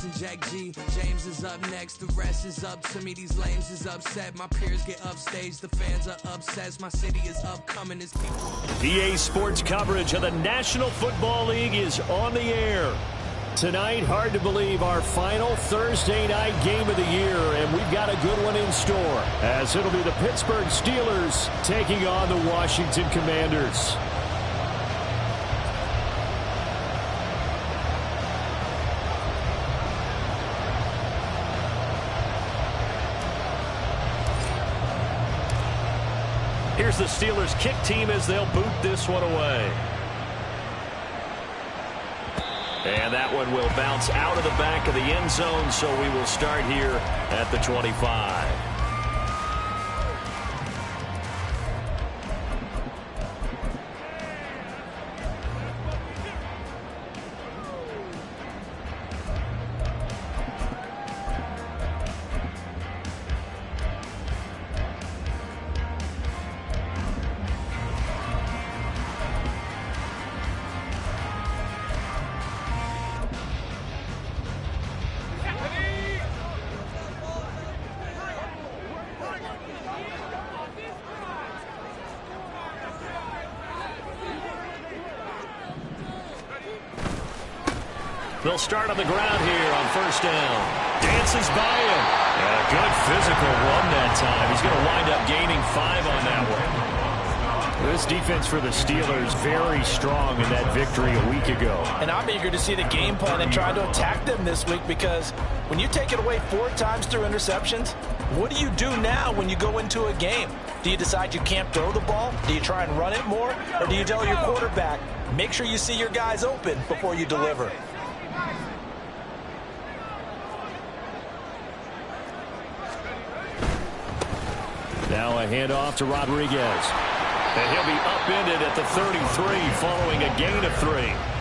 Jackson, Jack G. James is up next, the rest is up to me. These lames is upset, my peers get upstaged, the fans are obsessed. My city is upcoming, it's people. EA Sports coverage of the National Football League is on the air. Tonight, hard to believe, our final Thursday night game of the year, and we've got a good one in store, as it'll be the Pittsburgh Steelers taking on the Washington Commanders. Here's the Steelers kick team as they'll boot this one away. And that one will bounce out of the back of the end zone, so we will start here at the 25. They'll start on the ground here on first down. Dances by him. And a good physical run that time. He's going to wind up gaining 5 on that one. This defense for the Steelers very strong in that victory a week ago. And I'm eager to see the game plan and try to attack them this week, because when you take it away 4 times through interceptions, what do you do now when you go into a game? Do you decide you can't throw the ball? Do you try and run it more? Or do you tell your quarterback, make sure you see your guys open before you deliver? Now a handoff to Rodriguez. And he'll be upended at the 33 following a gain of 3.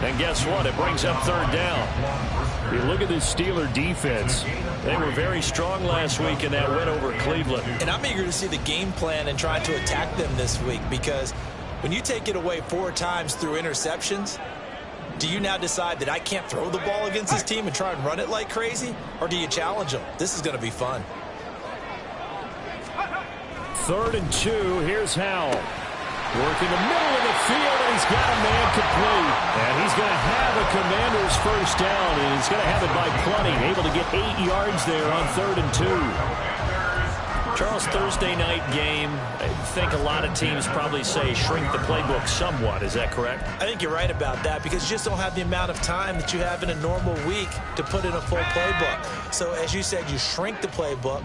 And guess what? It brings up third down. You look at this Steeler defense. They were very strong last week in that win over Cleveland. And I'm eager to see the game plan and try to attack them this week, because when you take it away 4 times through interceptions, do you now decide that I can't throw the ball against this team and try and run it like crazy? Or do you challenge them? This is going to be fun. 3rd and 2. Here's Howell. Working the middle of the field, and he's got a man complete. And he's going to have a Commander's first down, and he's going to have it by plenty. Able to get 8 yards there on 3rd and 2. Charles, Thursday night game, I think a lot of teams probably say shrink the playbook somewhat. Is that correct? I think you're right about that, because you just don't have the amount of time that you have in a normal week to put in a full playbook. So as you said, you shrink the playbook.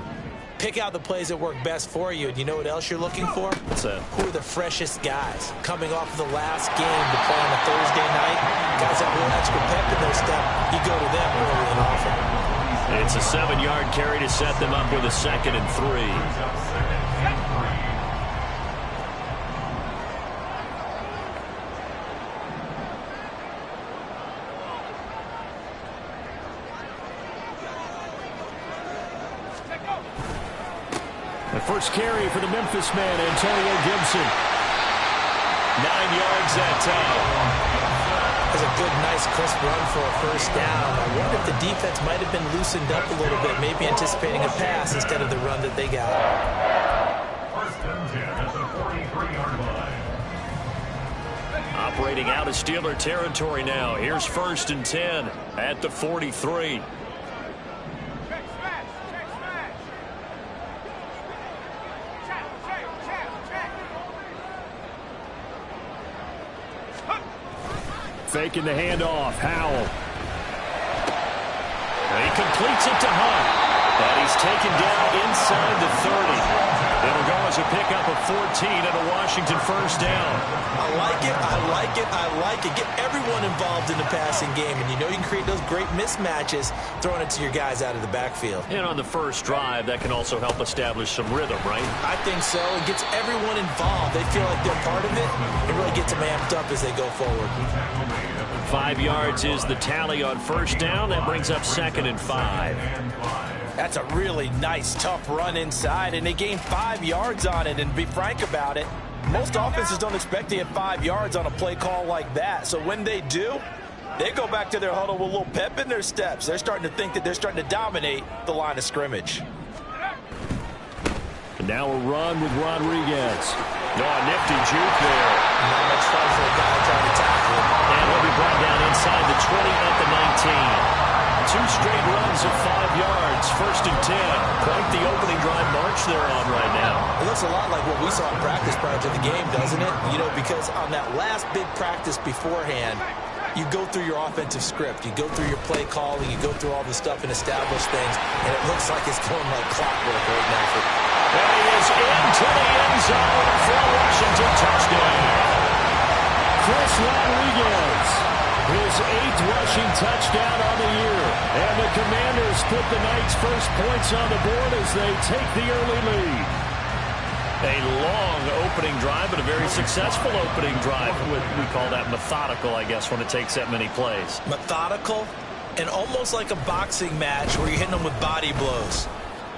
Pick out the plays that work best for you. And you know what else you're looking for? What's that? Who are the freshest guys coming off of the last game to play on a Thursday night? Guys that have a little extra pep in their step. You go to them early and often. It's a 7-yard carry to set them up with a 2nd and 3. The first carry for the Memphis man, Antonio Gibson. 9 yards that time. That's a good, nice, crisp run for a first down. I wonder if the defense might have been loosened up a little bit, maybe anticipating a pass instead of the run that they got. First and 10 at the 43-yard line. Operating out of Steeler territory now. Here's 1st and 10 at the 43. Faking the handoff. Howell. And he completes it to Hunt. And he's taken down inside the 30. It'll go as a pickup of 14 and a Washington first down. I like it. I like it. I like it. Get everyone involved in the passing game. And you know you can create those great mismatches throwing it to your guys out of the backfield. And on the first drive, that can also help establish some rhythm, right? I think so. It gets everyone involved. They feel like they're part of it. It really gets them amped up as they go forward. 5 yards is the tally on first down. That brings up 2nd and 5. That's a really nice, tough run inside, and they gained 5 yards on it. And to be frank about it, most offenses don't expect to get 5 yards on a play call like that. So when they do, They go back to their huddle with a little pep in their steps. They're starting to think that they're starting to dominate the line of scrimmage. And now a run with Rodriguez. No, a nifty juke there. Not much fun for a guy trying to tackle him. And he'll be brought down inside the 20 at the 19. 2 straight runs of 5 yards, 1st and 10. Quite the opening drive march they're on right now. It looks a lot like what we saw in practice prior to the game, doesn't it? You know, because on that last big practice beforehand, you go through your offensive script. You go through your play calling. You go through all the stuff and establish things. And it looks like it's going like clockwork right now. And he is into the end zone for a Washington touchdown. Chris Rodriguez, his 8th rushing touchdown on the year. And the Commanders put the night's first points on the board as they take the early lead. A long opening drive, but a very successful opening drive. We call that methodical, I guess, when it takes that many plays. Methodical and almost like a boxing match where you're hitting them with body blows.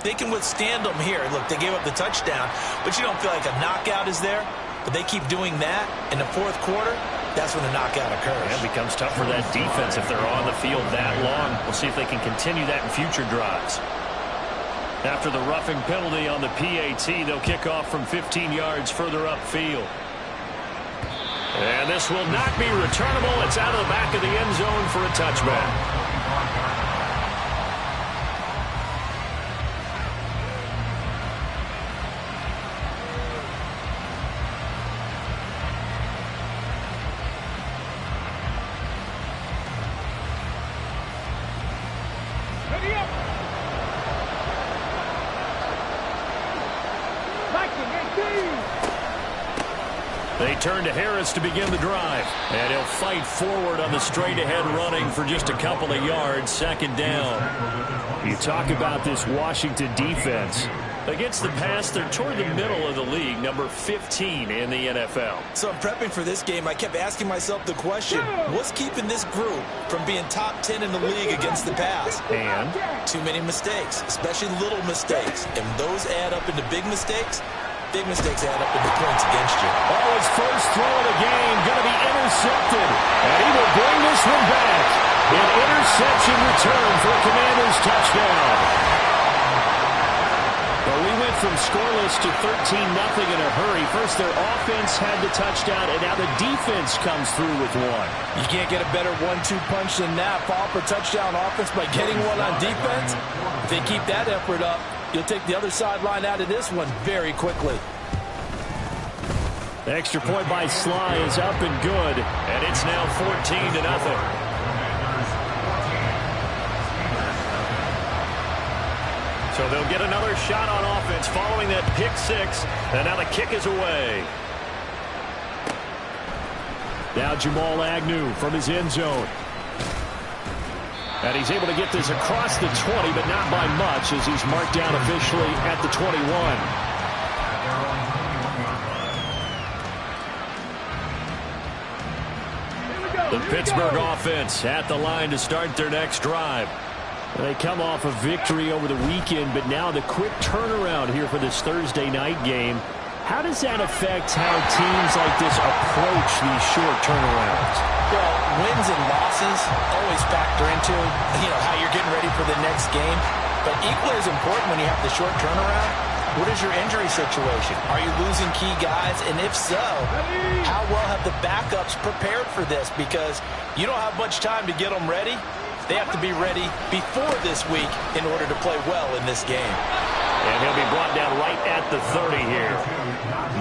They can withstand them here. Look, they gave up the touchdown, but you don't feel like a knockout is there. But they keep doing that in the 4th quarter. That's when the knockout occurs. Yeah, it becomes tough for that defense if they're on the field that long. We'll see if they can continue that in future drives. After the roughing penalty on the PAT, they'll kick off from 15 yards further upfield. And this will not be returnable. It's out of the back of the end zone for a touchback. They turn to Harris to begin the drive. And he'll fight forward on the straight-ahead running for just a couple of yards. 2nd down. You talk about this Washington defense. Against the pass, they're toward the middle of the league, number 15 in the NFL. So I'm prepping for this game. I kept asking myself the question, what's keeping this group from being top 10 in the league against the pass? And? Too many mistakes, especially little mistakes. And those add up into big mistakes. Big mistakes add up into points against you. Oh, his first throw of the game going to be intercepted. And he will bring this one back. An interception return for a Commanders touchdown. Well, we went from scoreless to 13-0 in a hurry. First, their offense had the touchdown, and now the defense comes through with one. You can't get a better 1-2 punch than that. Fall for touchdown offense by getting one on defense. If they keep that effort up, you'll take the other sideline out of this one very quickly. The extra point by Sly is up and good, and it's now 14-0. So they'll get another shot on offense following that pick 6, and now the kick is away. Now Jamal Agnew from his end zone. And he's able to get this across the 20, but not by much, as he's marked down officially at the 21. The Pittsburgh offense at the line to start their next drive. They come off a victory over the weekend, but now the quick turnaround here for this Thursday night game. How does that affect how teams like this approach these short turnarounds? Well, wins and losses always factor into, how you're getting ready for the next game. But equally as important when you have the short turnaround, what is your injury situation? Are you losing key guys? And if so, how well have the backups prepared for this? Because you don't have much time to get them ready. They have to be ready before this week in order to play well in this game. And he'll be brought down right at the 30 here.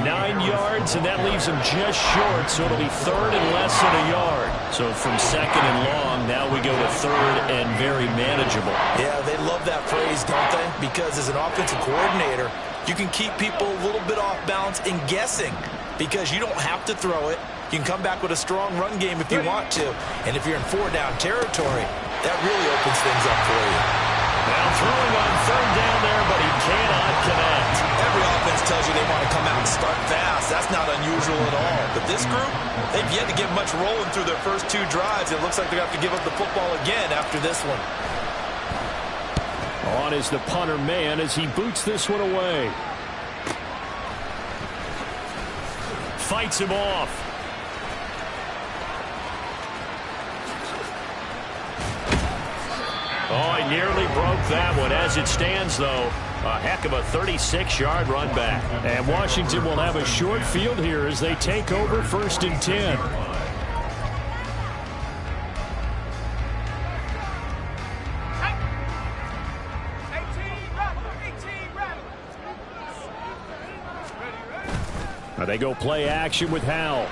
9 yards, and that leaves him just short, so it'll be 3rd and less than a yard. So from 2nd and long, now we go to 3rd and very manageable. Yeah, they love that phrase, don't they? Because as an offensive coordinator, you can keep people a little bit off balance and guessing because you don't have to throw it. You can come back with a strong run game if you want to. And if you're in 4-down territory, that really opens things up for you. Now throwing on 3rd down there, but he cannot connect. Every offense tells you they want to come out and start fast. That's not unusual at all. But this group, they've yet to get much rolling through their first 2 drives. It looks like they're going to have to give up the football again after this one. On is the punter man as he boots this one away. Fights him off. Oh, I nearly broke that one. As it stands, though, a heck of a 36-yard run back. And Washington will have a short field here as they take over 1st and 10. Now they go play action with Howell.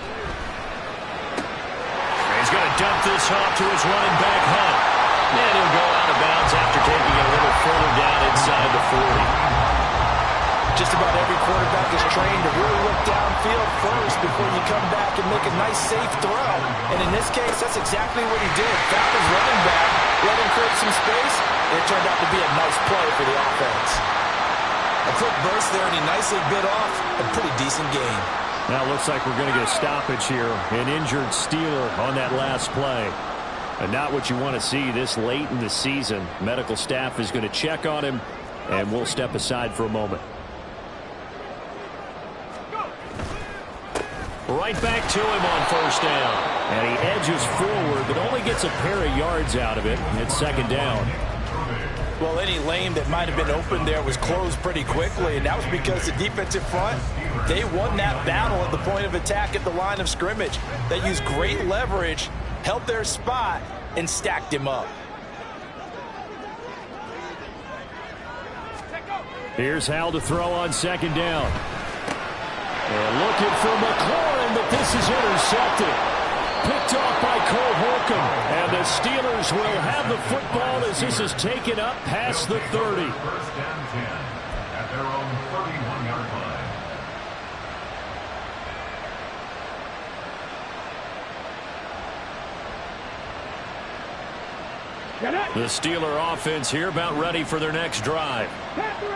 He's going to dump this off to his running back, Hunt. And he'll go out of bounds after taking it a little further down inside the 40. Just about every quarterback is trained to really look downfield first before you come back and make a nice, safe throw. And in this case, that's exactly what he did. Found his running back, let him create some space, and it turned out to be a nice play for the offense. A quick burst there, and he nicely bit off a pretty decent gain. Now it looks like we're going to get a stoppage here. An injured Steeler on that last play. And not what you want to see this late in the season. Medical staff is going to check on him, and we'll step aside for a moment. Right back to him on 1st down. And he edges forward, but only gets a pair of yards out of it. It's 2nd down. Well, any lane that might have been open there was closed pretty quickly, and that was because the defensive front, they won that battle at the point of attack at the line of scrimmage. They used great leverage, held their spot, and stacked him up. Here's Howell to throw on 2nd down. They're looking for McLaurin, but this is intercepted. Picked off by Cole Holcomb. And the Steelers will have the football as this is taken up past the 30. 1st and 10 at their own 31-yard line. The Steeler offense here about ready for their next drive.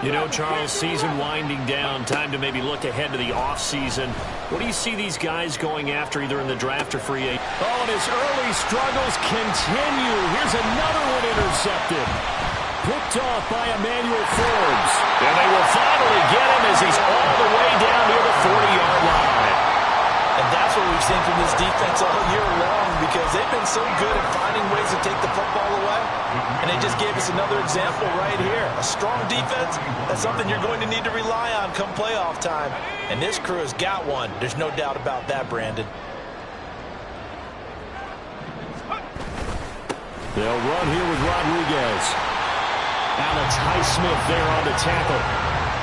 You know, Charles, season winding down, time to maybe look ahead to the offseason. What do you see these guys going after either in the draft or free agent? Oh, and his early struggles continue. Here's another one intercepted. Picked off by Emmanuel Forbes. And they will finally get him as he's all the way down near the 40-yard line. And that's what we've seen from this defense all year long, because they've been so good at finding ways to take the football away. And they just gave us another example right here. A strong defense, that's something you're going to need to rely on come playoff time. And this crew has got one. There's no doubt about that, Brandon. They'll run here with Rodriguez. Alex Highsmith there on the tackle.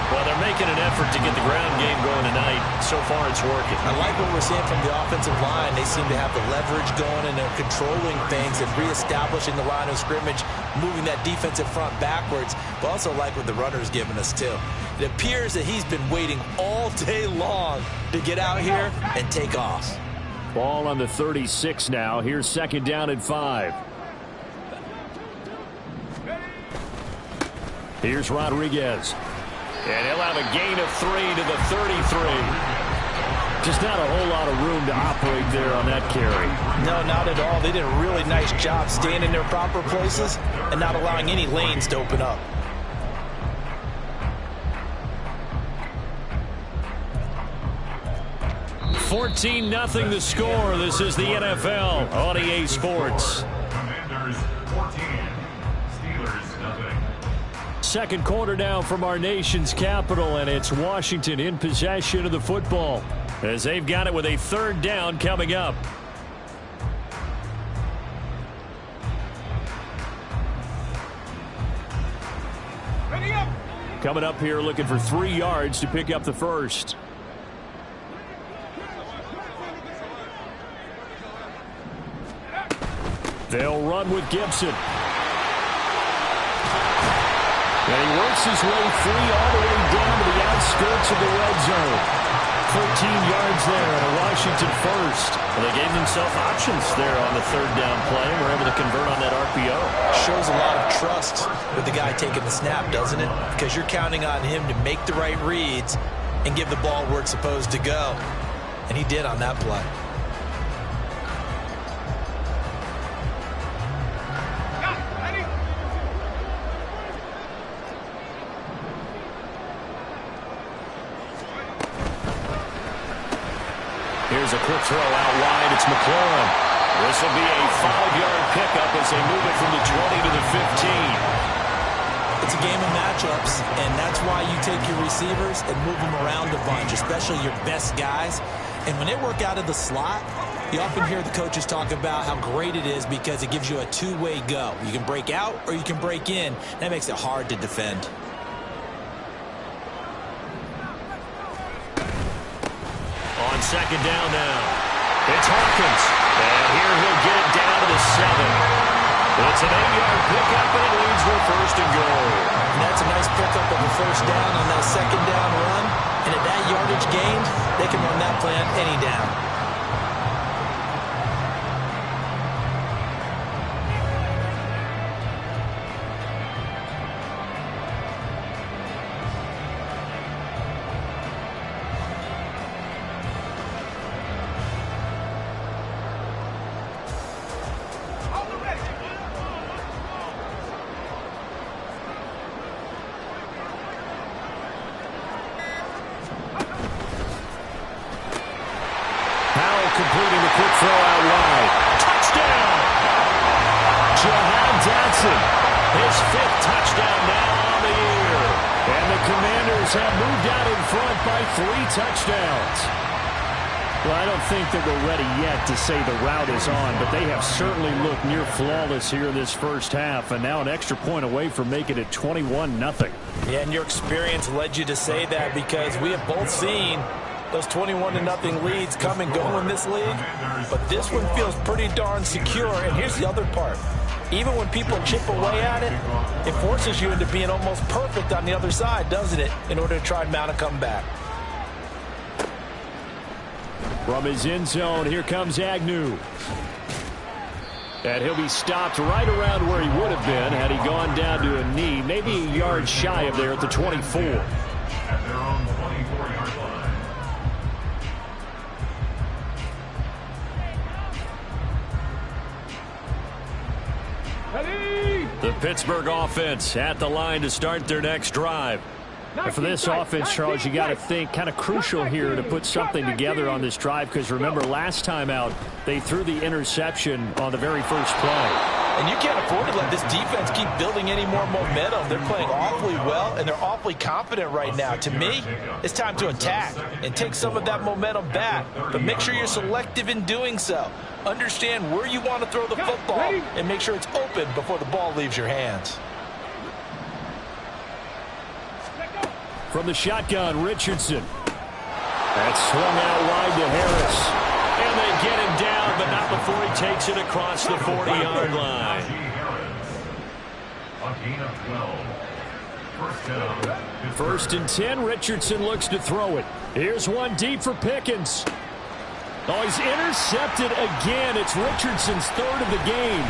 Well, they're making an effort to get the ground game going tonight. So far, it's working. I like what we're seeing from the offensive line. They seem to have the leverage going, and they're controlling things and reestablishing the line of scrimmage, moving that defensive front backwards. But also like what the runner's giving us, too. It appears that he's been waiting all day long to get out here and take off. Ball on the 36 now. Here's 2nd down and 5. Here's Rodriguez. And he'll have a gain of 3 to the 33. Just not a whole lot of room to operate there on that carry. No, not at all. They did a really nice job staying in their proper places and not allowing any lanes to open up. $14-0 the score. This is the NFL on EA Sports. Commanders 14, Steelers nothing. Second quarter now from our nation's capital, and it's Washington in possession of the football as they've got it with a 3rd down coming up. Ready up. Coming up here looking for 3 yards to pick up the first. They'll run with Gibson. And he works his way free all the way down to the outskirts of the red zone. 14 yards there and a Washington first. Well, they gave themselves options there on the 3rd down play and were able to convert on that RPO. Shows a lot of trust with the guy taking the snap, doesn't it? Because you're counting on him to make the right reads and give the ball where it's supposed to go. And he did on that play. Here's a quick throw out wide. It's McLaurin. This will be a 5-yard pickup as they move it from the 20 to the 15. It's a game of matchups, and that's why you take your receivers and move them around a bunch, especially your best guys. And when they work out of the slot, you often hear the coaches talk about how great it is because it gives you a two-way go. You can break out or you can break in. That makes it hard to defend. On second down now, it's Hawkins. And here he'll get it down to the 7. It's an 8-yard pickup, and it leads for first and goal. And that's a nice pickup of a first down on that second down run. And at that yardage gained, they can run that play on any down. Completing the quick throw out wide. Touchdown! Jahan Dotson, his 5th touchdown now on the year. And the Commanders have moved out in front by 3 touchdowns. Well, I don't think that we're ready yet to say the route is on, but they have certainly looked near flawless here in this first half, and now an extra point away from making it 21-0. Yeah, and your experience led you to say that because we have both seen those 21-0 leads come and go in this league, but this one feels pretty darn secure. And here's the other part. Even when people chip away at it, it forces you into being almost perfect on the other side, doesn't it, in order to try and mount a comeback. From his end zone, here comes Agnew. And he'll be stopped right around where he would have been had he gone down to a knee, maybe a yard shy of there at the 24. At their own 24-yard line. The Pittsburgh offense at the line to start their next drive. And for this offense, Charles, you got to think kind of crucial here to put something together on this drive because remember last time out they threw the interception on the very first play. And you can't afford to let this defense keep building any more momentum. They're playing awfully well, and they're awfully confident right now. To me, it's time to attack and take some of that momentum back. But make sure you're selective in doing so. Understand where you want to throw the football and make sure it's open before the ball leaves your hands. From the shotgun, Richardson. That's swung out wide to Harris. And they get him down, but not before he takes it across the 40-yard line. A gain of 12. First down. First and 10, Richardson looks to throw it. Here's one deep for Pickens. Oh, he's intercepted again. It's Richardson's 3rd of the game.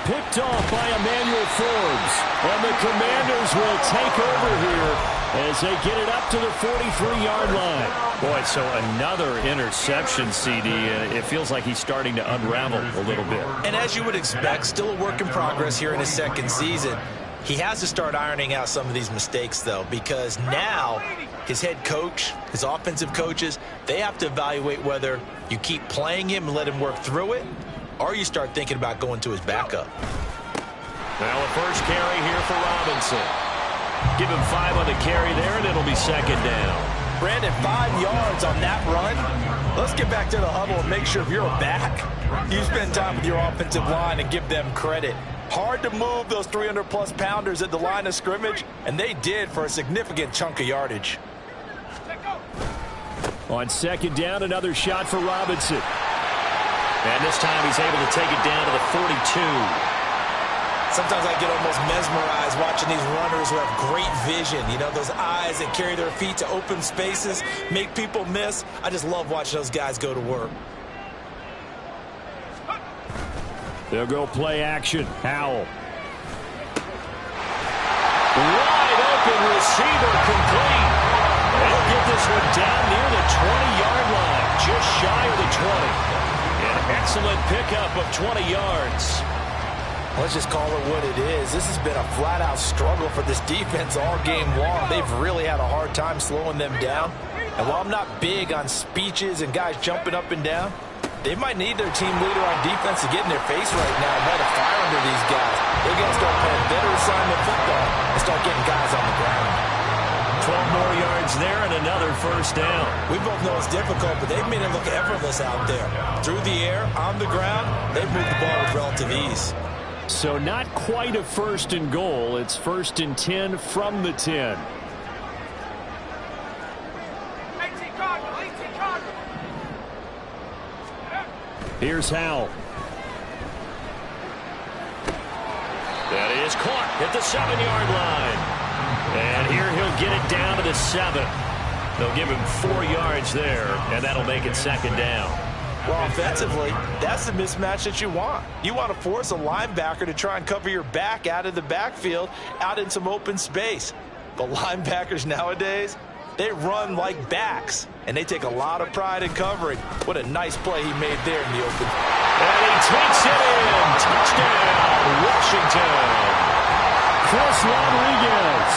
Picked off by Emmanuel Forbes. And the Commanders will take over here as they get it up to the 43-yard line. Boy, so another interception, CD. It feels like he's starting to unravel a little bit. And as you would expect, still a work in progress here in his second season. He has to start ironing out some of these mistakes, though, because now his head coach, his offensive coaches, they have to evaluate whether you keep playing him and let him work through it, or you start thinking about going to his backup. Now a first carry here for Robinson. Give him 5 on the carry there, and it'll be second down. Brandon, 5 yards on that run. Let's get back to the huddle and make sure if you're a back, you spend time with your offensive line and give them credit. Hard to move those 300-plus pounders at the line of scrimmage, and they did for a significant chunk of yardage. On second down, another shot for Robinson. And this time he's able to take it down to the 42. Sometimes I get almost mesmerized watching these runners who have great vision. You know, those eyes that carry their feet to open spaces, make people miss. I just love watching those guys go to work. They'll go play action. Howell. Wide open receiver complete. They'll get this one down near the 20-yard line, just shy of the 20. An excellent pickup of 20 yards. Let's just call it what it is. This has been a flat-out struggle for this defense all game long. They've really had a hard time slowing them down. And while I'm not big on speeches and guys jumping up and down, They might need their team leader on defense to get in their face right now and light a fire under these guys. They're going to start playing better assignment football and start getting guys on the ground. 12 more yards there and another first down. We both know it's difficult, but they've made it look effortless out there. Through the air, on the ground, they've moved the ball with relative ease. So not quite a 1st and goal. It's 1st and 10 from the 10. Here's Howell. That is caught at the 7-yard line. And here he'll get it down to the 7. They'll give him 4 yards there, and that'll make it 2nd down. Well, offensively, that's the mismatch that you want. You want to force a linebacker to try and cover your back out of the backfield, out in some open space. But linebackers nowadays, they run like backs, and they take a lot of pride in covering. What a nice play he made there in the open. And he takes it in. Touchdown, Washington. Chris Rodriguez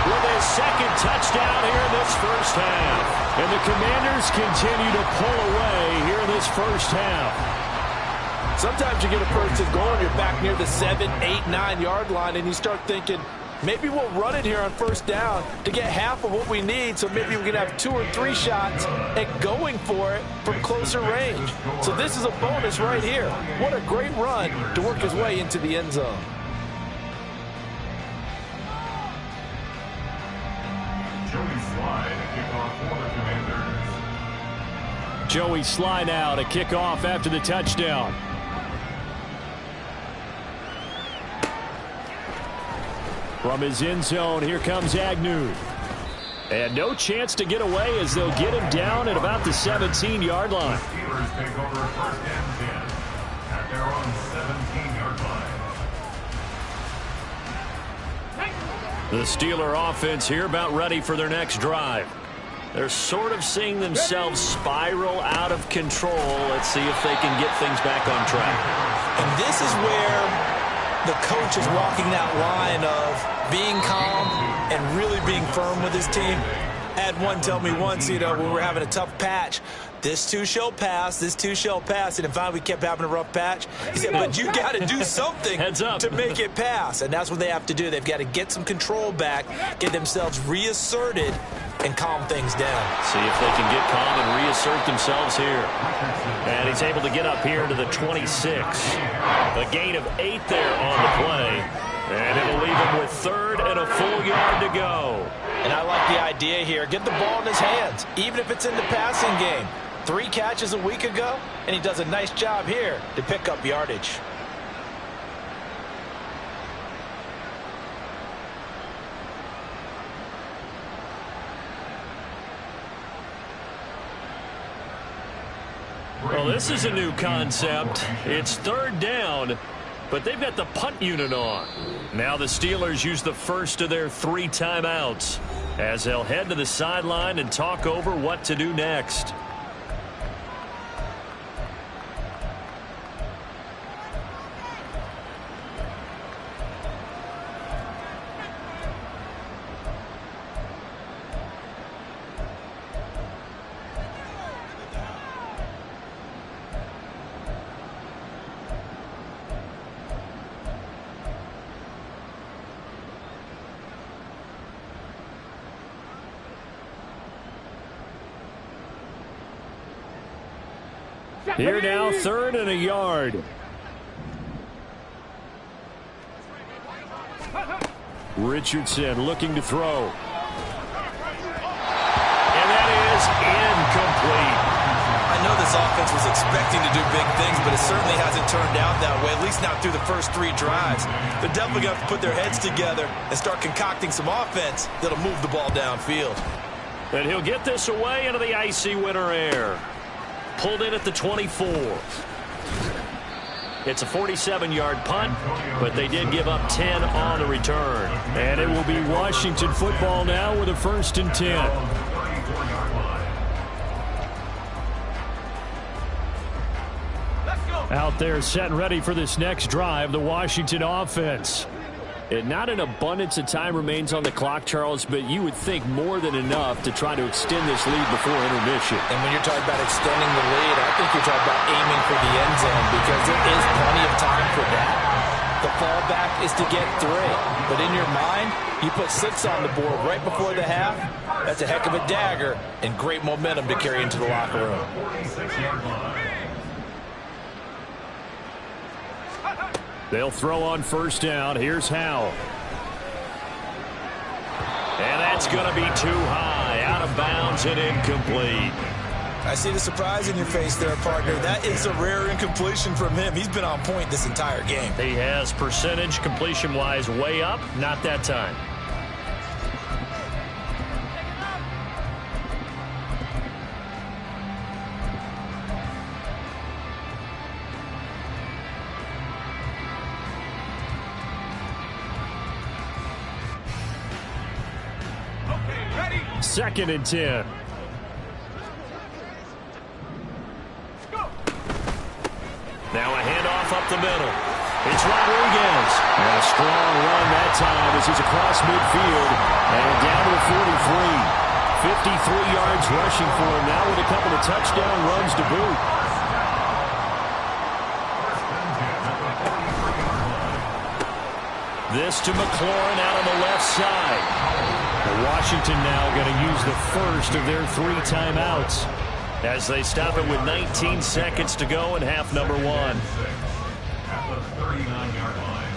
with his 2nd touchdown here in this first half. And the Commanders continue to pull away here in this first half. Sometimes you get a 1st and goal and you're back near the 7, 8, 9-yard line, and you start thinking, maybe we'll run it here on 1st down to get half of what we need, so maybe we can have 2 or 3 shots at going for it from closer range. So this is a bonus right here. What a great run to work his way into the end zone. Joey Slye to kick off for the Commanders. Joey Slye now to kick off after the touchdown. From his end zone, here comes Agnew. And no chance to get away as they'll get him down at about the 17-yard line. The Steelers take over 1st and 10 at their own 17-yard line. The Steeler offense here about ready for their next drive. They're sort of seeing themselves spiral out of control. Let's see if they can get things back on track. And this is where the coach is walking that line of being calm and really being firm with his team. I had one tell me once, when we were having a tough patch, this too shall pass, this too shall pass. And if finally we kept having a rough patch, he said, but you got to do something to make it pass. And that's what they have to do. They've got to get some control back, get themselves reasserted, and calm things down. See if they can get calm and reassert themselves here. And he's able to get up here to the 26. A gain of 8 there on the play. And it'll leave him with 3rd and a full yard to go. And I like the idea here. Get the ball in his hands, even if it's in the passing game. 3 catches a week ago, and he does a nice job here to pick up yardage. Well, this is a new concept. It's 3rd down, but they've got the punt unit on. Now the Steelers use the first of their 3 timeouts as they'll head to the sideline and talk over what to do next. Here now, 3rd and a yard. Richardson looking to throw. And that is incomplete. I know this offense was expecting to do big things, but it certainly hasn't turned out that way, at least not through the first 3 drives. They're definitely going to have to put their heads together and start concocting some offense that'll move the ball downfield. And he'll get this away into the icy winter air. Pulled in at the 24. It's a 47-yard punt, but they did give up 10 on the return. And it will be Washington football now with a 1st and 10. Out there set and ready for this next drive, the Washington offense. And not an abundance of time remains on the clock, Charles, but you would think more than enough to try to extend this lead before intermission. And when you're talking about extending the lead, I think you're talking about aiming for the end zone because there is plenty of time for that. The fallback is to get 3. But in your mind, you put 6 on the board right before the half. That's a heck of a dagger and great momentum to carry into the locker room. They'll throw on first down. Here's Howell. And that's going to be too high. Out of bounds and incomplete. I see the surprise in your face there, partner. That is a rare incompletion from him. He's been on point this entire game. He has percentage completion-wise way up. Not that time. Second and 10. Now a handoff up the middle. It's Rodriguez. And a strong run that time as he's across midfield. And down to the 43. 53 yards rushing for him now with a couple of touchdown runs to boot. This to McLaurin out on the left side. Washington now going to use the first of their 3 timeouts as they stop it with 19 seconds to go in half number 1. At the 39-yard line.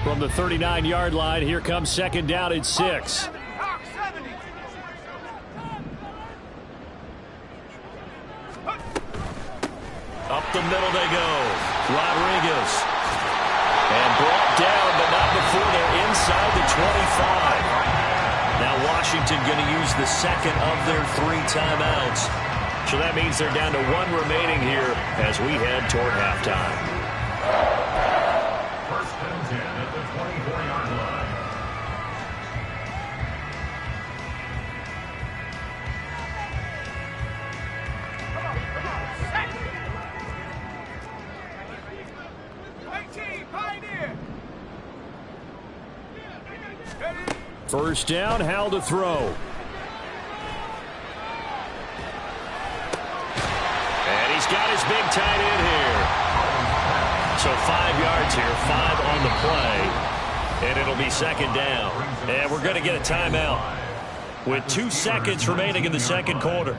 From the 39-yard line, here comes second down at 6. Up the middle they go. Rodriguez. And brought down, but not before they're inside the 25. Now Washington going to use the second of their 3 timeouts. So that means they're down to 1 remaining here as we head toward halftime. First and 10 at the 24-yard line. First down, Howell to throw. And he's got his big tight end here. So 5 yards here, 5 on the play. And it'll be second down. And we're going to get a timeout with 2 seconds remaining in the second quarter.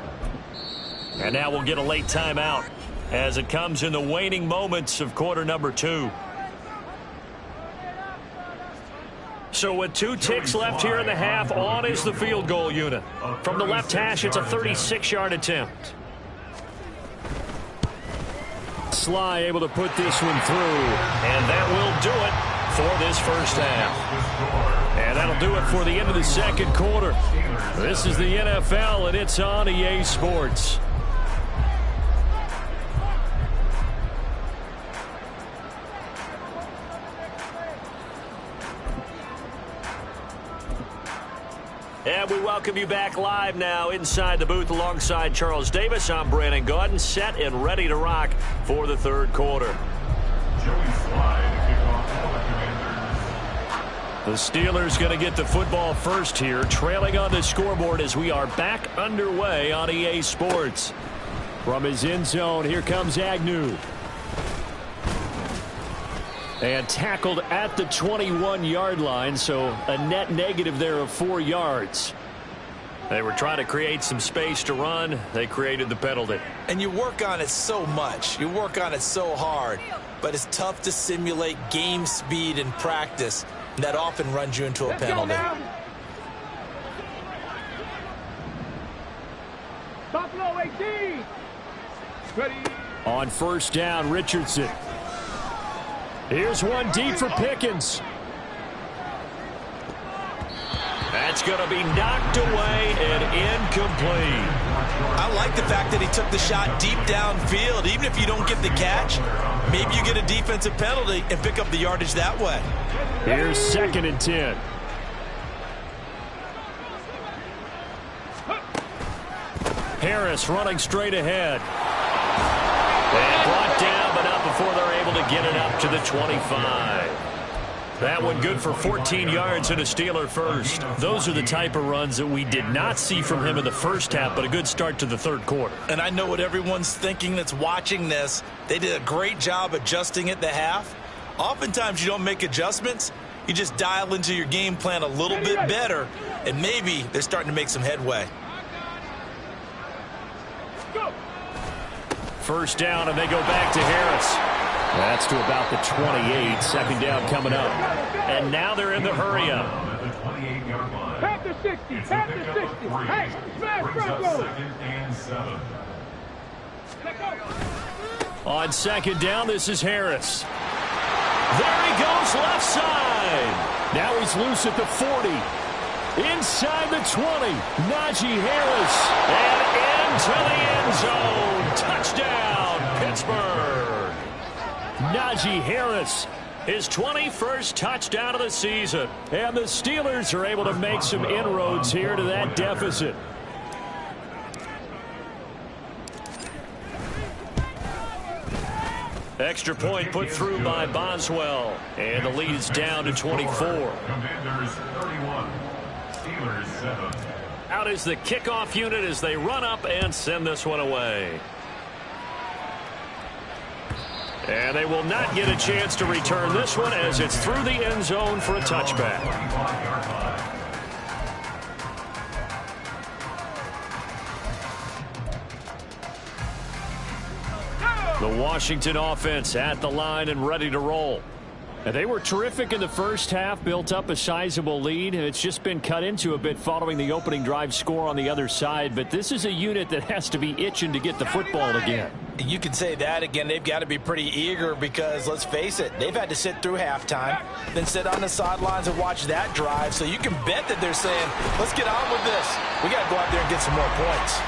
And now we'll get a late timeout as it comes in the waning moments of quarter number 2. So with 2 ticks left here in the half, on is the field goal unit. From the left hash, it's a 36-yard attempt. Sly able to put this one through, and that will do it for this first half. And that'll do it for the end of the second quarter. This is the NFL, and it's on EA Sports. And we welcome you back live now inside the booth alongside Charles Davis. I'm Brandon Gaudin, set and ready to rock for the third quarter. Joey Slye to kick off for the The Commanders. Steelers going to get the football first here, trailing on the scoreboard as we are back underway on EA Sports. From his end zone, here comes Agnew. And tackled at the 21-yard line, so a net negative there of 4 yards. They were trying to create some space to run. They created the penalty. And you work on it so much. You work on it so hard. But it's tough to simulate game speed in practice. That often runs you into a penalty. Top low 18. Ready. On first down, Richardson. Here's one deep for Pickens. That's going to be knocked away and incomplete. I like the fact that he took the shot deep downfield. Even if you don't get the catch, maybe you get a defensive penalty and pick up the yardage that way. Here's second and 10. Harris running straight ahead. And brought down, but not before they're able to get it up to the 25. That one good for 14 yards and a Steeler first. Those are the type of runs that we did not see from him in the first half, but a good start to the third quarter. And I know what everyone's thinking that's watching this. They did a great job adjusting at the half. Oftentimes you don't make adjustments. You just dial into your game plan a little bit better, and maybe they're starting to make some headway. First down, and they go back to Harris. That's to about the 28. Second down coming up. And now they're in the hurry-up. Pass the 60. Pass the 60. Hey, smash front row. On second down, this is Harris. There he goes, left side. Now he's loose at the 40. Inside the 20. Najee Harris. And into the end zone. Touchdown, Pittsburgh. Najee Harris, his 21st touchdown of the season. And the Steelers are able to make some inroads here to that deficit. Extra point put through by Boswell. And the lead is down to 24. Commanders 31, Steelers 7. Out is the kickoff unit as they run up and send this one away. And they will not get a chance to return this one as it's through the end zone for a touchback. The Washington offense at the line and ready to roll. And they were terrific in the first half, built up a sizable lead, and it's just been cut into a bit following the opening drive score on the other side. But this is a unit that has to be itching to get the football again. You can say that again. They've got to be pretty eager because, let's face it, they've had to sit through halftime, then sit on the sidelines and watch that drive. So you can bet that they're saying, let's get on with this. We got to go out there and get some more points.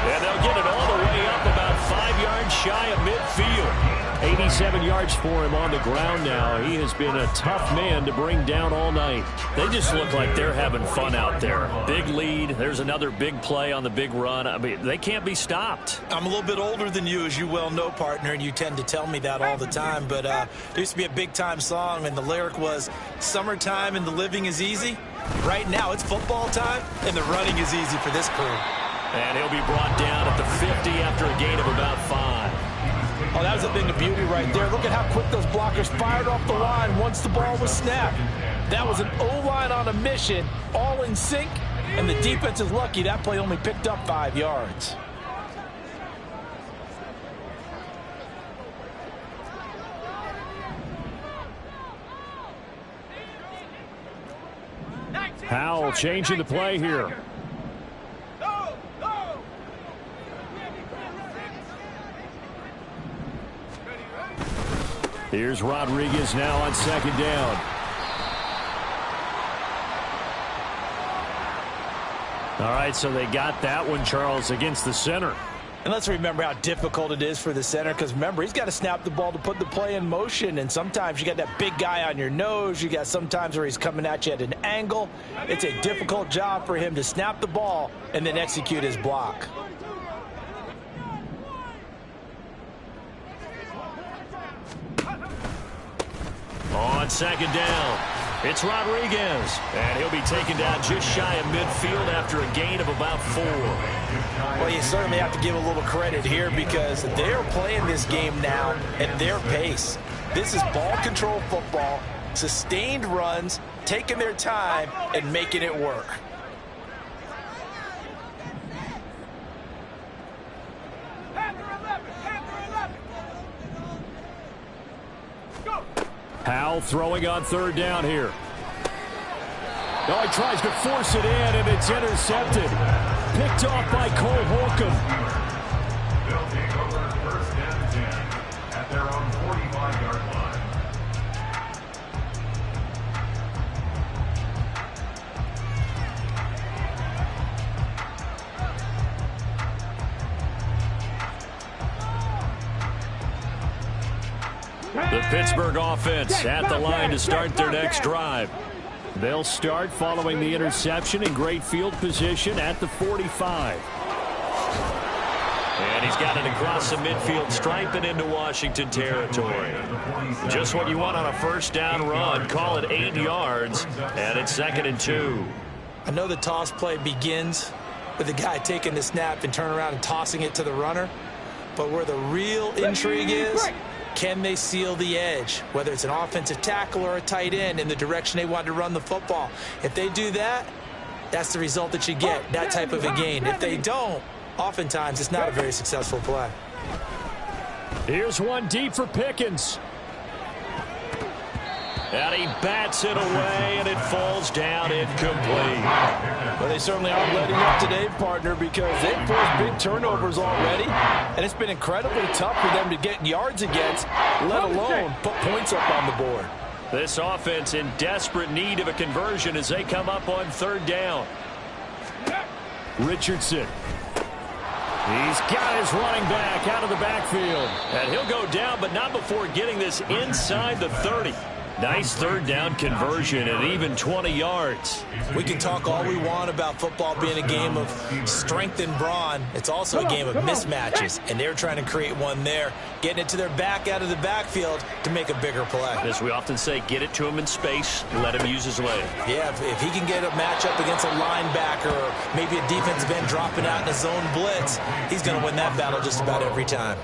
And they'll get it all the way up about 5 yards shy of midfield. 87 yards for him on the ground now. He has been a tough man to bring down all night. They just look like they're having fun out there. Big lead. There's another big play on the big run. I mean, they can't be stopped. I'm a little bit older than you, as you well know, partner, and you tend to tell me that all the time. But there used to be a big-time song, and the lyric was, summertime and the living is easy. Right now, it's football time, and the running is easy for this crew. And he'll be brought down at the 50 after a gain of about 5. Oh, that was a thing of beauty right there. Look at how quick those blockers fired off the line once the ball was snapped. That was an O-line on a mission, all in sync, and the defense is lucky that play only picked up 5 yards. Howell changing the play here. Here's Rodriguez now on second down. All right, so they got that one, Charles, against the center. And let's remember how difficult it is for the center, because remember, he's got to snap the ball to put the play in motion, and sometimes you got that big guy on your nose. You got sometimes where he's coming at you at an angle. It's a difficult job for him to snap the ball and then execute his block. On second down, it's Rodriguez, and he'll be taken down just shy of midfield after a gain of about 4. Well, you certainly have to give a little credit here because they're playing this game now at their pace. This is ball control football, sustained runs, taking their time, and making it work. Howell throwing on third down here. Oh, he tries to force it in, and it's intercepted. Picked off by Cole Holcomb. They'll take over first and 10 at their own 45-yard line. The Pittsburgh offense at the line to start their next drive. They'll start following the interception in great field position at the 45. And And he's got it across the midfield stripe and into Washington territory. Just what you want on a first down run. Call it 8 yards, and it's 2nd and 2. I know the toss play begins with the guy taking the snap and turning around and tossing it to the runner. But where the real intrigue is, can they seal the edge, whether it's an offensive tackle or a tight end, in the direction they want to run the football? If they do that, that's the result that you get, that type of a gain. If they don't, oftentimes it's not a very successful play. Here's one deep for Pickens. And he bats it away, and it falls down incomplete. Well, they certainly aren't letting up today, partner, because they've forced big turnovers already, and it's been incredibly tough for them to get yards against, let alone put points up on the board. This offense in desperate need of a conversion as they come up on 3rd down. Richardson. He's got his running back out of the backfield. And he'll go down, but not before getting this inside the 30. Nice 3rd down conversion and even 20 yards. We can talk all we want about football being a game of strength and brawn. It's also a game of mismatches, and they're trying to create one there, getting it to their back out of the backfield to make a bigger play. As we often say, get it to him in space, let him use his leg. Yeah, if he can get a matchup against a linebacker or maybe a defensive end dropping out in a zone blitz, he's going to win that battle just about every time.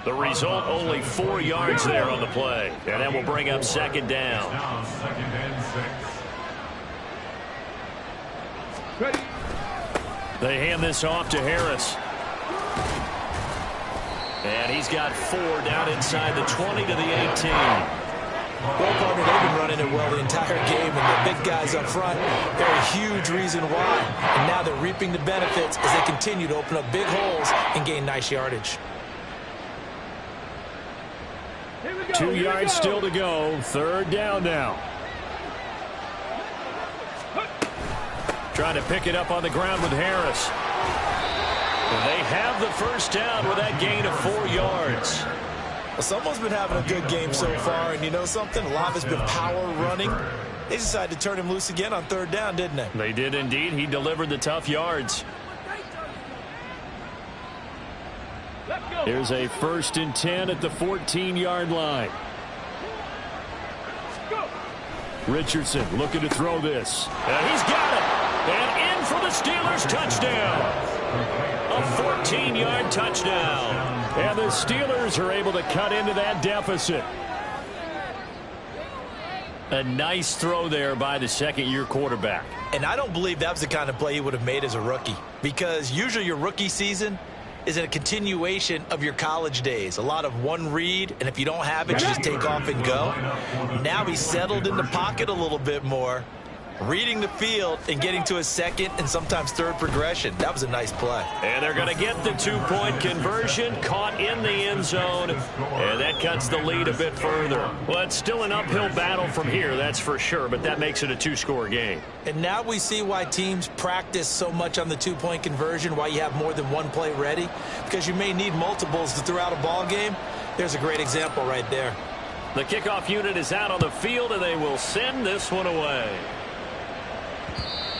The result, only 4 yards there on the play. And that will bring up 2nd down. Now 2nd and 6. They hand this off to Harris. And he's got 4 down inside the 20 to the 18. Well, partner, they've been running it well the entire game, and the big guys up front, they're a huge reason why. And now they're reaping the benefits as they continue to open up big holes and gain nice yardage. 2 yards still to go. 3rd down now. Trying to pick it up on the ground with Harris. And they have the first down with that gain of 4 yards. Well, someone's been having a good game so far, and you know something? A lot has been power running. They decided to turn him loose again on 3rd down, didn't they? They did indeed. He delivered the tough yards. Here's a 1st and 10 at the 14-yard line. Richardson looking to throw this. And he's got it. And in for the Steelers touchdown. A 14-yard touchdown. And the Steelers are able to cut into that deficit. A nice throw there by the 2nd-year quarterback. And I don't believe that was the kind of play he would have made as a rookie, because usually your rookie season is a continuation of your college days. A lot of one read, and if you don't have it, you just take off and go. Now he's settled in the pocket a little bit more, reading the field and getting to his 2nd and sometimes 3rd progression. That was a nice play. And they're going to get the 2-point conversion, caught in the end zone, and that cuts the lead a bit further. Well, it's still an uphill battle from here, that's for sure, but that makes it a 2-score game. And now we see why teams practice so much on the 2-point conversion, why you have more than one play ready, because you may need multiples to throw out a ball game. There's a great example right there. The kickoff unit is out on the field, and they will send this one away.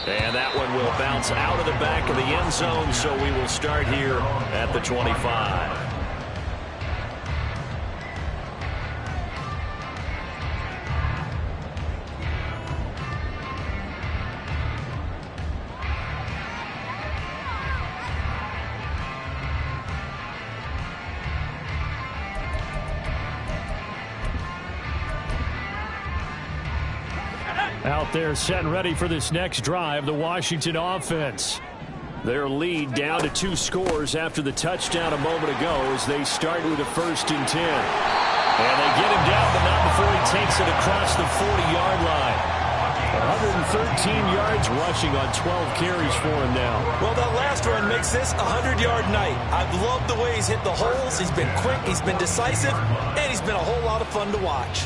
And that one will bounce out of the back of the end zone, so we will start here at the 25. Out there set and ready for this next drive, the Washington offense. Their lead down to 2 scores after the touchdown a moment ago as they start with a 1st and 10. And they get him down, but not before he takes it across the 40-yard line. 113 yards rushing on 12 carries for him now. Well, that last run makes this a 100-yard night. I've loved the way he's hit the holes. He's been quick, he's been decisive, and he's been a whole lot of fun to watch.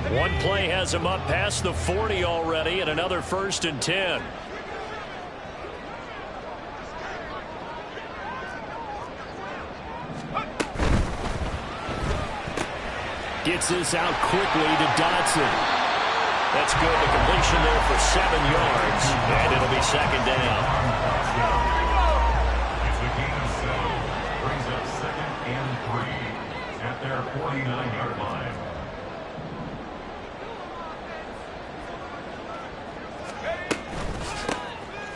One play has him up past the 40 already, and another 1st and 10. Gets this out quickly to Dotson. That's good. The completion there for 7 yards, and it'll be second down. It's a gain of 7. Brings up 2nd and 3 at their 49-yard line.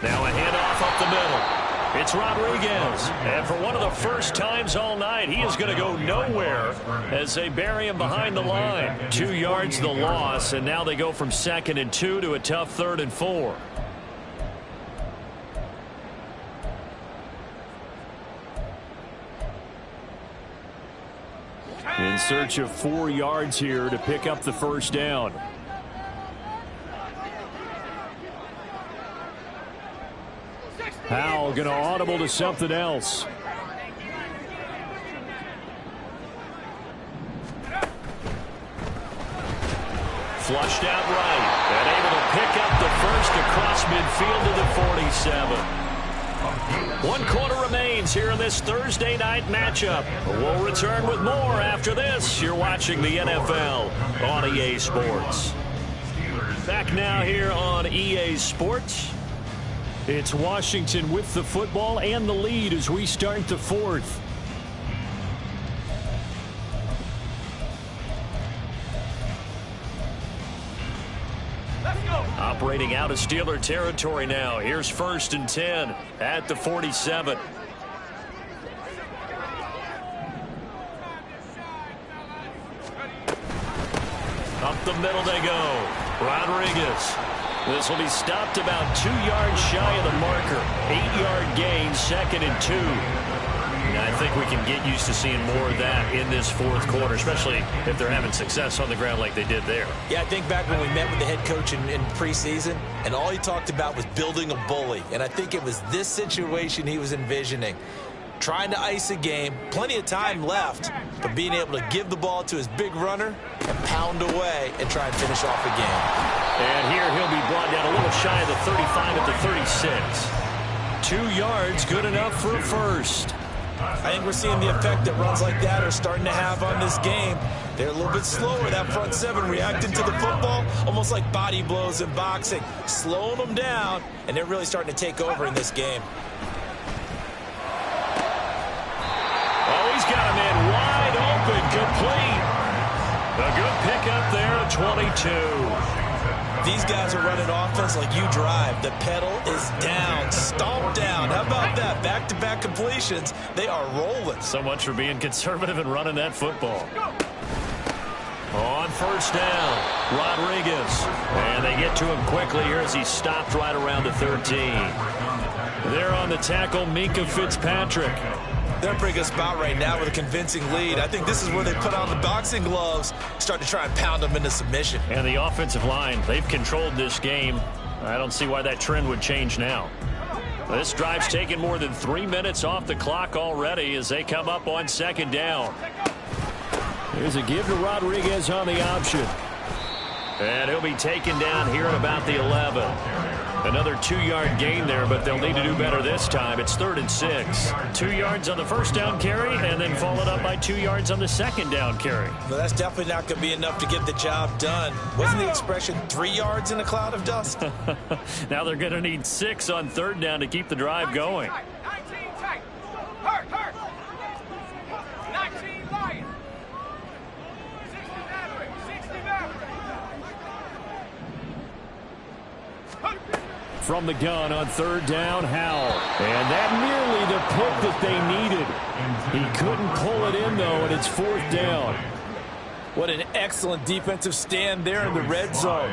Now a handoff up the middle. It's Rodriguez. And for one of the first times all night, he is going to go nowhere as they bury him behind the line. 2 yards the loss, and now they go from 2nd and 2 to a tough 3rd and 4. In search of 4 yards here to pick up the first down. Howell going to audible to something else. Flushed out right. And able to pick up the first across midfield to the 47. 1 quarter remains here in this Thursday night matchup. We'll return with more after this. You're watching the NFL on EA Sports. Back now here on EA Sports. It's Washington with the football and the lead as we start the 4th. Operating out of Steeler territory now. Here's 1st and 10 at the 47. Up the middle they go. Rodriguez. This will be stopped about 2 yards shy of the marker. 8-yard gain, 2nd and 2. And I think we can get used to seeing more of that in this 4th quarter, especially if they're having success on the ground like they did there. Yeah, I think back when we met with the head coach in preseason, and all he talked about was building a bully. And I think it was this situation he was envisioning. Trying to ice a game, plenty of time left, but being able to give the ball to his big runner and pound away and try and finish off the game. And here he'll be brought down a little shy of the 35 at the 36. 2 yards, good enough for a first. I think we're seeing the effect that runs like that are starting to have on this game. They're a little bit slower, that front 7 reacting to the football, almost like body blows in boxing, slowing them down, and they're really starting to take over in this game. He's got a man wide open, complete. A good pickup there at 22. These guys are running offense like you drive. The pedal is down, stomped down. How about that? Back-to-back completions. They are rolling. So much for being conservative and running that football. On 1st down, Rodriguez. And they get to him quickly here as he stopped right around the 13. There on the tackle, Minkah Fitzpatrick. They're in a pretty good spot right now with a convincing lead. I think this is where they put on the boxing gloves, start to try and pound them into submission. And the offensive line, they've controlled this game. I don't see why that trend would change now. This drive's taken more than 3 minutes off the clock already as they come up on 2nd down. Here's a give to Rodriguez on the option. And he'll be taken down here at about the 11. Another 2-yard gain there, but they'll need to do better this time. It's 3rd and 6. 2 yards on the 1st down carry, and then followed up by 2 yards on the 2nd down carry. Well, that's definitely not going to be enough to get the job done. Wasn't the expression 3 yards in a cloud of dust? Now they're going to need 6 on 3rd down to keep the drive going. 19 tight. Hurt. 19 Lions. 60 Maverick. 60 Maverick. From the gun on 3rd down, Howell. And that nearly the pick that they needed. He couldn't pull it in, though, and it's 4th down. What an excellent defensive stand there in the red zone.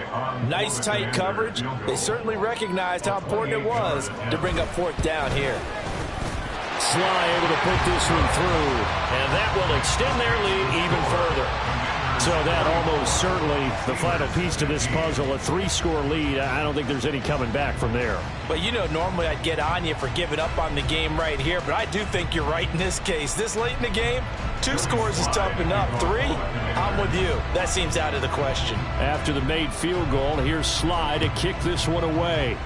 Nice tight coverage. They certainly recognized how important it was to bring up 4th down here. Sly able to put this one through, and that will extend their lead even further. So that almost certainly the final piece to this puzzle, a 3-score lead. I don't think there's any coming back from there. But, you know, normally I'd get on you for giving up on the game right here, but I do think you're right in this case. This late in the game, 2 scores is tough enough. 3, I'm with you. That seems out of the question. After the made field goal, here's Sly to kick this one away.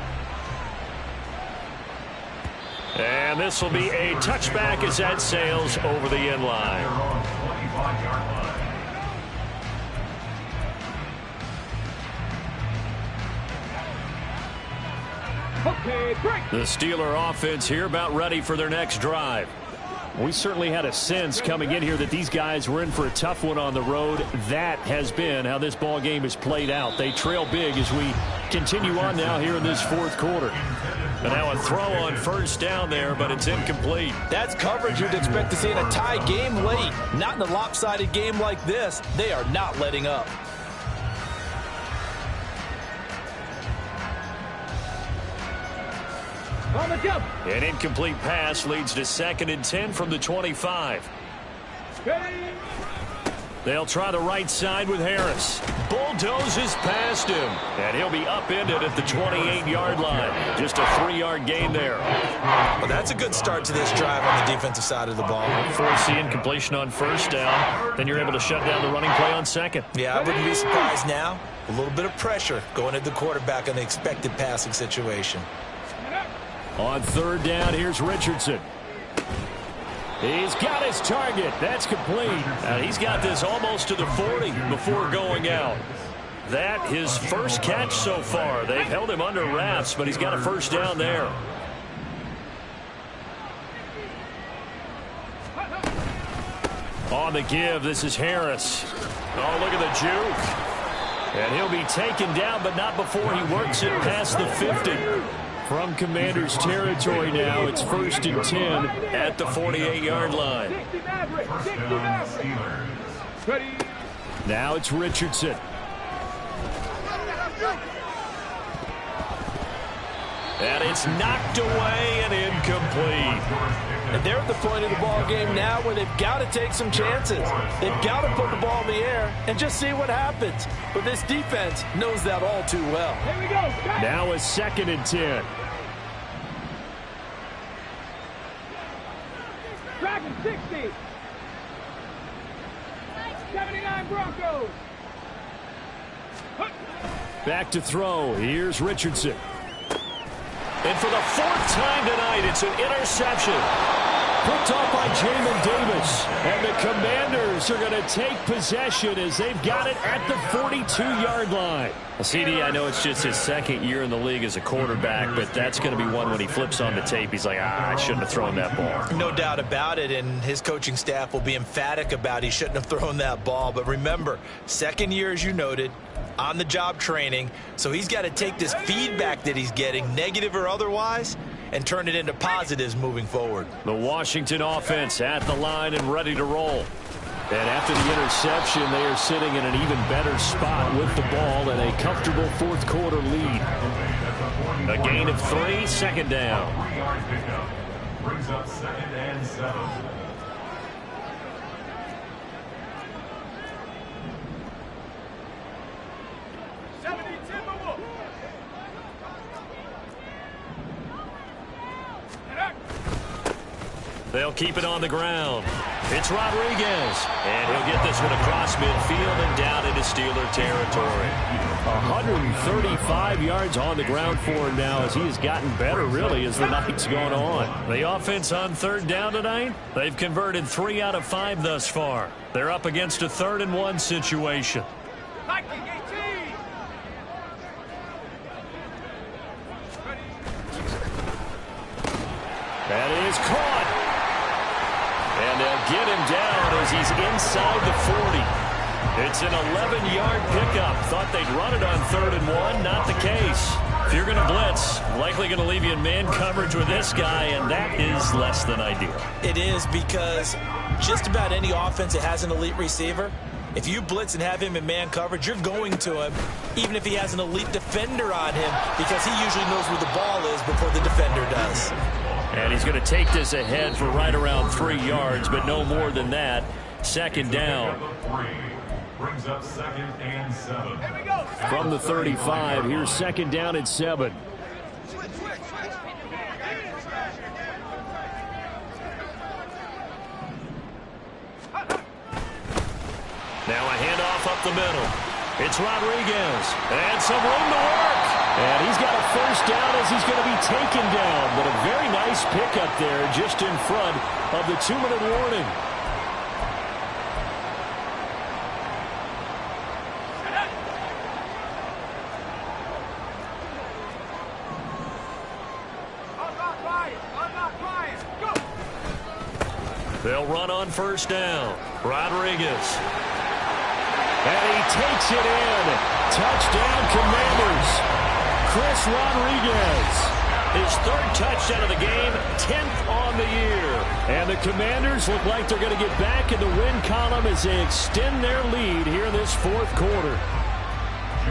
And this will be a touchback as that sails over the end line. The Steeler offense here about ready for their next drive. We certainly had a sense coming in here that these guys were in for a tough one on the road. That has been how this ball game has played out. They trail big as we continue on now here in this fourth quarter. And now a throw on first down there, but it's incomplete. That's coverage you'd expect to see in a tie game late. Not in a lopsided game like this. They are not letting up. An incomplete pass leads to 2nd and 10 from the 25. They'll try the right side with Harris. Bulldozes past him, and he'll be upended at the 28-yard line. Just a 3-yard gain there. Well, that's a good start to this drive on the defensive side of the ball. Force the incompletion on first down. Then you're able to shut down the running play on second. Yeah, I wouldn't be surprised now. A little bit of pressure going at the quarterback on the expected passing situation. On third down, here's Richardson. He's got his target. That's complete. He's got this almost to the 40 before going out. That his first catch so far. They've held him under wraps, but he's got a first down there. On the give, this is Harris. Oh, look at the juke. And he'll be taken down, but not before he works it past the 50. From Commanders territory now, it's 1st and 10 at the 48-yard line. Now it's Richardson. And it's knocked away and incomplete. And they're at the point of the ball game now where they've got to take some chances. They've got to put the ball in the air and just see what happens. But this defense knows that all too well. Here we go. Now a 2nd and 10. Dragon 60. 79 Broncos. Back to throw. Here's Richardson. And for the 4th time tonight, it's an interception. Picked off by Jamin Davis. And the Commanders are going to take possession as they've got it at the 42-yard line. Well, CD, I know it's just his 2nd year in the league as a quarterback, but that's going to be one when he flips on the tape. He's like, I shouldn't have thrown that ball. No doubt about it, and his coaching staff will be emphatic about he shouldn't have thrown that ball. But remember, 2nd year, as you noted, on-the-job training, so he's got to take this feedback that he's getting, negative or otherwise, and turn it into positives moving forward. The Washington offense at the line and ready to roll. And after the interception, they are sitting in an even better spot with the ball and a comfortable fourth quarter lead. A gain of 3, 2nd down. 3-yard pickup brings up 2nd and 7. They'll keep it on the ground. It's Rodriguez. And he'll get this one across midfield and down into Steeler territory. 135 yards on the ground for him now as he has gotten better, really, as the night's gone on. The offense on 3rd down tonight, they've converted 3 out of 5 thus far. They're up against a 3rd and 1 situation. That is caught. And they'll get him down as he's inside the 40. It's an 11-yard pickup. Thought they'd run it on 3rd and 1. Not the case. If you're going to blitz, likely going to leave you in man coverage with this guy, and that is less than ideal. It is, because just about any offense that has an elite receiver, if you blitz and have him in man coverage, you're going to him, even if he has an elite defender on him, because he usually knows where the ball is before the defender does. And he's going to take this ahead for right around 3 yards, but no more than that. 2nd down. Brings up 2nd and 7. From the 35, here's 2nd down at 7. Now a handoff up the middle. It's Rodriguez. And some room to work. And he's got a first down as he's going to be taken down. But a very nice pickup there just in front of the 2-minute warning. They'll run on first down. Rodriguez. And he takes it in. Touchdown, Commanders. Chris Rodriguez. His third touchdown of the game, 10th on the year. And the Commanders look like they're going to get back in the win column as they extend their lead here in this fourth quarter.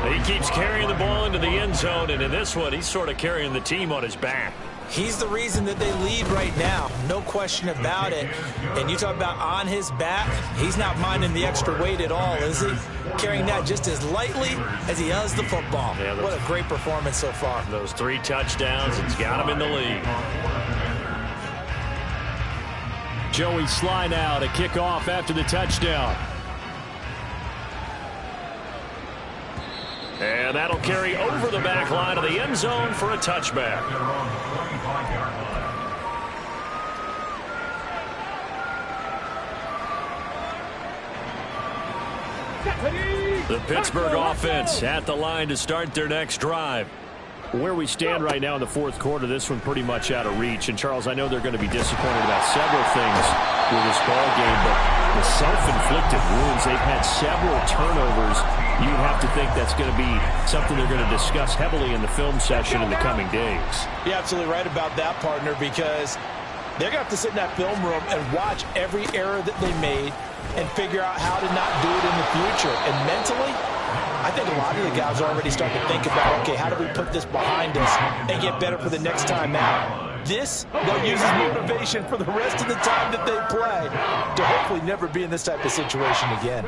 He keeps carrying the ball into the end zone, and in this one, he's sort of carrying the team on his back. He's the reason that they lead right now. No question about it. And you talk about on his back, he's not minding the extra weight at all, is he? Carrying that just as lightly as he does the football. Yeah, what a great performance so far. Those 3 touchdowns, it's got him in the lead. Joey Sly now to kick off after the touchdown. And that'll carry over the back line of the end zone for a touchback. The Pittsburgh offense at the line to start their next drive. Where we stand right now in the fourth quarter, this one pretty much out of reach. And, Charles, I know they're going to be disappointed about several things with this ball game, but the self-inflicted wounds, they've had several turnovers. You'd have to think that's going to be something they're going to discuss heavily in the film session in the coming days. You're absolutely right about that, partner, because they're going to have to sit in that film room and watch every error that they made and figure out how to not do it in the future. And mentally, I think a lot of the guys are already starting to think about, okay, how do we put this behind us and get better for the next time out? This, they'll use as motivation for the rest of the time that they play to hopefully never be in this type of situation again.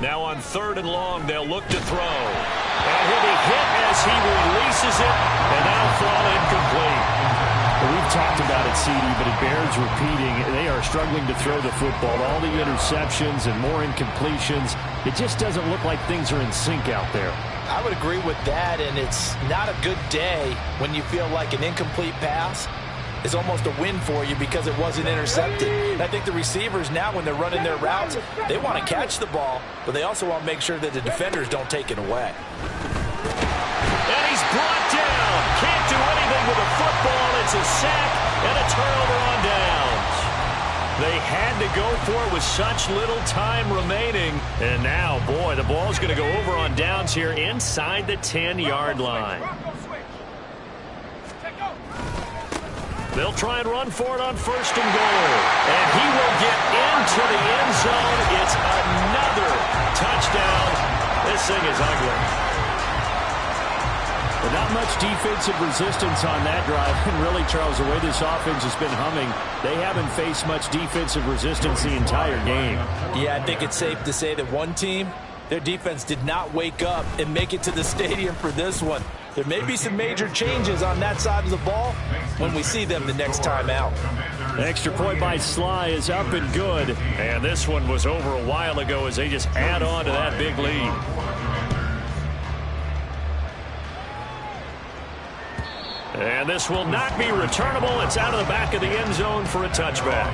Now on 3rd and long, they'll look to throw. And he'll be hit as he releases it, and that'll fall incomplete. Well, we've talked about it, CD, but it bears repeating. They are struggling to throw the football. All the interceptions and more incompletions. It just doesn't look like things are in sync out there. I would agree with that, and it's not a good day when you feel like an incomplete pass is almost a win for you because it wasn't intercepted. And I think the receivers now, when they're running their routes, they want to catch the ball, but they also want to make sure that the defenders don't take it away. And he's brought down. Can't do anything with a football. It's a sack and a turnover on downs. They had to go for it with such little time remaining. And now, boy, the ball's going to go over on downs here inside the 10-yard line. They'll try and run for it on 1st and goal. And he will get into the end zone. It's another touchdown. This thing is ugly. But not much defensive resistance on that drive. And really, Charles, the way this offense has been humming, they haven't faced much defensive resistance the entire game. Yeah, I think it's safe to say that one team, their defense did not wake up and make it to the stadium for this one. There may be some major changes on that side of the ball when we see them the next time out. The extra point by Sly is up and good. And this one was over a while ago as they just add on to that big lead. And this will not be returnable. It's out of the back of the end zone for a touchback.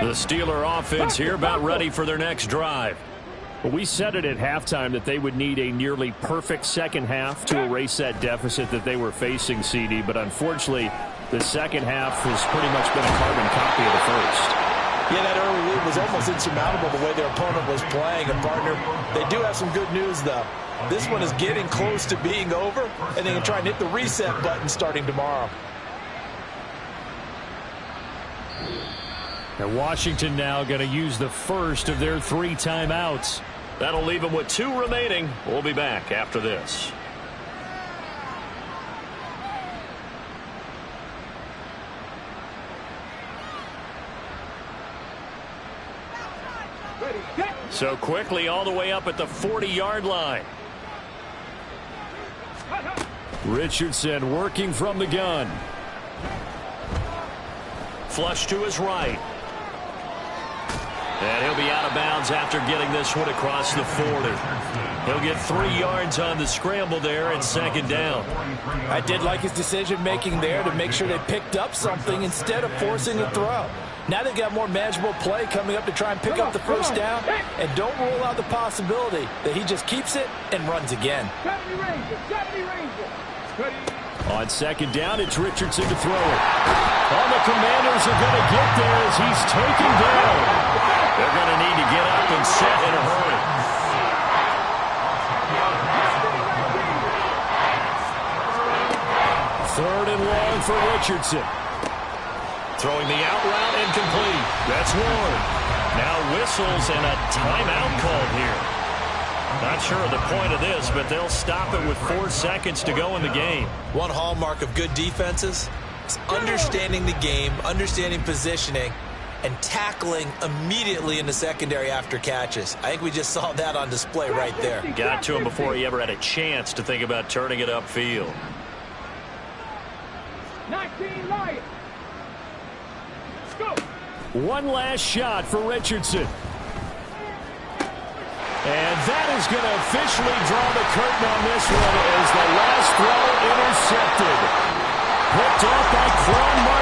The Steeler offense here about ready for their next drive. Well, we said it at halftime that they would need a nearly perfect second half to erase that deficit that they were facing, CD. But unfortunately, the second half has pretty much been a carbon copy of the first. Yeah, that early lead was almost insurmountable the way their opponent was playing. And, partner, they do have some good news, though. This one is getting close to being over, and they can try and hit the reset button starting tomorrow. And Washington now going to use the first of their 3 timeouts. That'll leave them with 2 remaining. We'll be back after this. So quickly all the way up at the 40-yard line. Richardson working from the gun. Flush to his right. And he'll be out of bounds after getting this one across the 40. He'll get 3 yards on the scramble there and second down. I did like his decision-making there to make sure they picked up something instead of forcing a throw. Now they've got more manageable play coming up to try and pick up the first down, and don't rule out the possibility that he just keeps it and runs again. On second down, it's Richardson to throw it. All the Commanders are going to get there as he's taken down. They're going to need to get up and set in a hurry. Third and long for Richardson. Throwing the out route incomplete. That's Ward. Now whistles and a timeout called here. Not sure of the point of this, but they'll stop it with 4 seconds to go in the game. One hallmark of good defenses is understanding the game, understanding positioning, and tackling immediately in the secondary after catches. I think we just saw that on display right there. Got to him before he ever had a chance to think about turning it upfield. 19 Lions. Go. One last shot for Richardson. And that is going to officially draw the curtain on this one as the last throw intercepted. Picked off by Quan Martin.